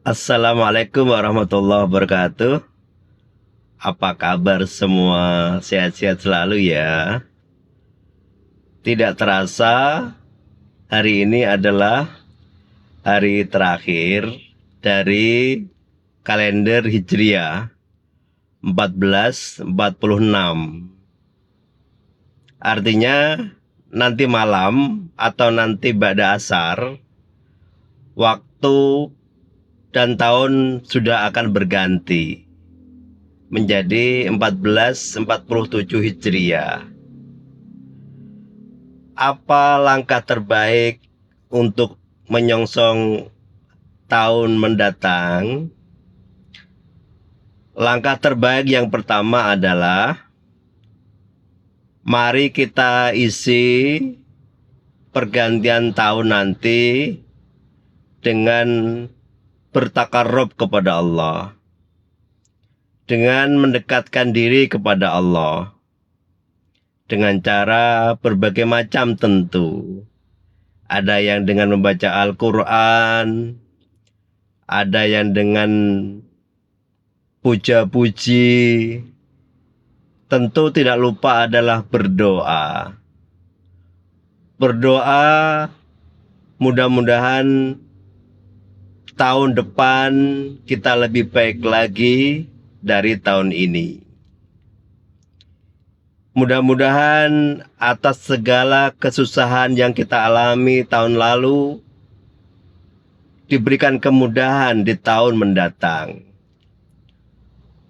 Assalamualaikum warahmatullahi wabarakatuh. Apa kabar semua? Sehat-sehat selalu ya. Tidak terasa hari ini adalah hari terakhir dari kalender Hijriah 1446. Artinya nanti malam atau nanti ba'da asar waktu dan tahun sudah akan berganti menjadi 1447 Hijriah. Apa langkah terbaik untuk menyongsong tahun mendatang? Langkah terbaik yang pertama adalah mari kita isi pergantian tahun nanti dengan bertakarrub kepada Allah, dengan mendekatkan diri kepada Allah dengan cara berbagai macam tentu. Ada yang dengan membaca Al-Quran, ada yang dengan puja-puji, tentu tidak lupa adalah berdoa. Berdoa mudah-mudahan tahun depan kita lebih baik lagi dari tahun ini. Mudah-mudahan atas segala kesusahan yang kita alami tahun lalu diberikan kemudahan di tahun mendatang.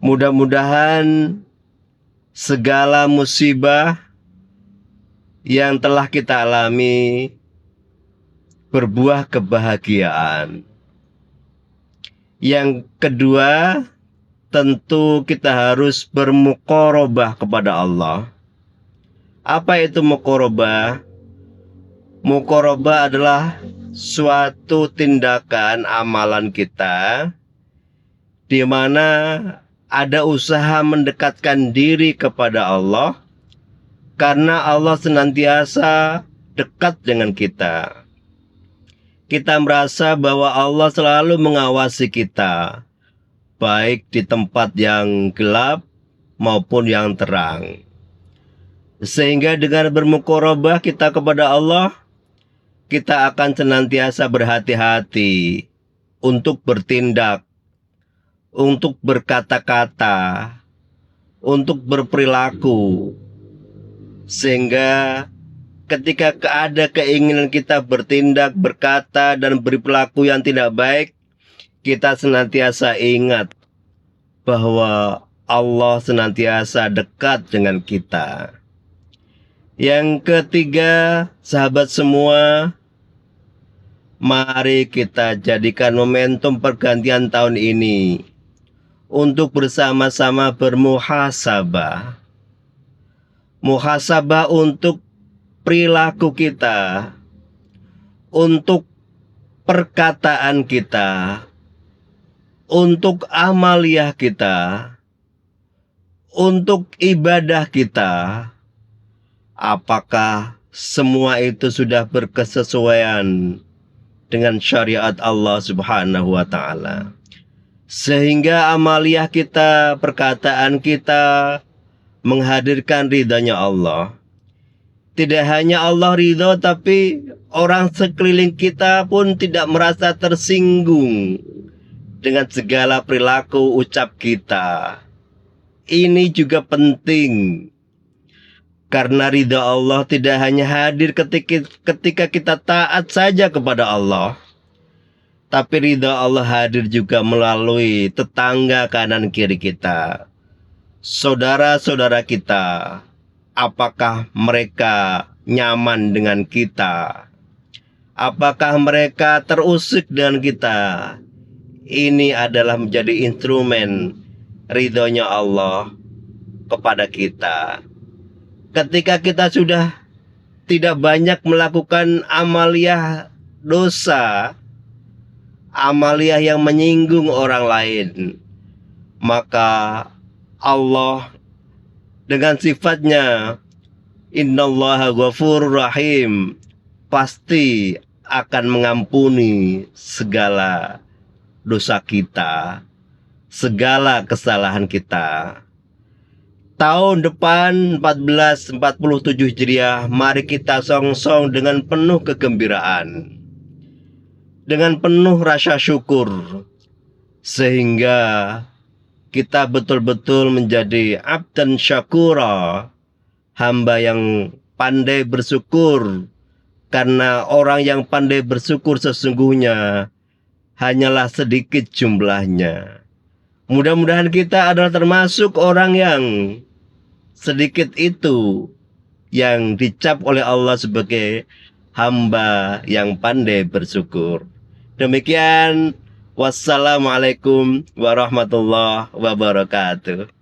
Mudah-mudahan segala musibah yang telah kita alami berbuah kebahagiaan. Yang kedua, tentu kita harus bermuqarabah kepada Allah. Apa itu muqarabah? Muqarabah adalah suatu tindakan amalan kita di mana ada usaha mendekatkan diri kepada Allah karena Allah senantiasa dekat dengan kita. Kita merasa bahwa Allah selalu mengawasi kita, baik di tempat yang gelap maupun yang terang. Sehingga dengan bermuqarabah kita kepada Allah, kita akan senantiasa berhati-hati untuk bertindak, untuk berkata-kata, untuk berperilaku. Sehingga ketika ada keinginan kita bertindak, berkata, dan berperilaku yang tidak baik, kita senantiasa ingat bahwa Allah senantiasa dekat dengan kita. Yang ketiga, sahabat semua, mari kita jadikan momentum pergantian tahun ini untuk bersama-sama bermuhasabah. Muhasabah untuk perilaku kita, untuk perkataan kita, untuk amaliyah kita, untuk ibadah kita. Apakah semua itu sudah berkesesuaian dengan syariat Allah Subhanahu wa Ta'ala, sehingga amaliyah kita, perkataan kita menghadirkan ridhanya Allah. Tidak hanya Allah ridho, tapi orang sekeliling kita pun tidak merasa tersinggung dengan segala perilaku ucap kita. Ini juga penting, karena ridha Allah tidak hanya hadir ketika kita taat saja kepada Allah, tapi ridha Allah hadir juga melalui tetangga kanan kiri kita, saudara-saudara kita. Apakah mereka nyaman dengan kita? Apakah mereka terusik dengan kita? Ini adalah menjadi instrumen ridhonya Allah kepada kita. Ketika kita sudah tidak banyak melakukan amaliyah dosa, amaliyah yang menyinggung orang lain, maka Allah dengan sifatnya innallaha ghafurur rahim pasti akan mengampuni segala dosa kita, segala kesalahan kita. Tahun depan 1447 Hijriah, mari kita song-song dengan penuh kegembiraan, dengan penuh rasa syukur, sehingga kita betul-betul menjadi abdan syakura, hamba yang pandai bersyukur. Karena orang yang pandai bersyukur sesungguhnya hanyalah sedikit jumlahnya. Mudah-mudahan kita adalah termasuk orang yang sedikit itu, yang dicap oleh Allah sebagai hamba yang pandai bersyukur. Demikian, wassalamualaikum warahmatullahi wabarakatuh.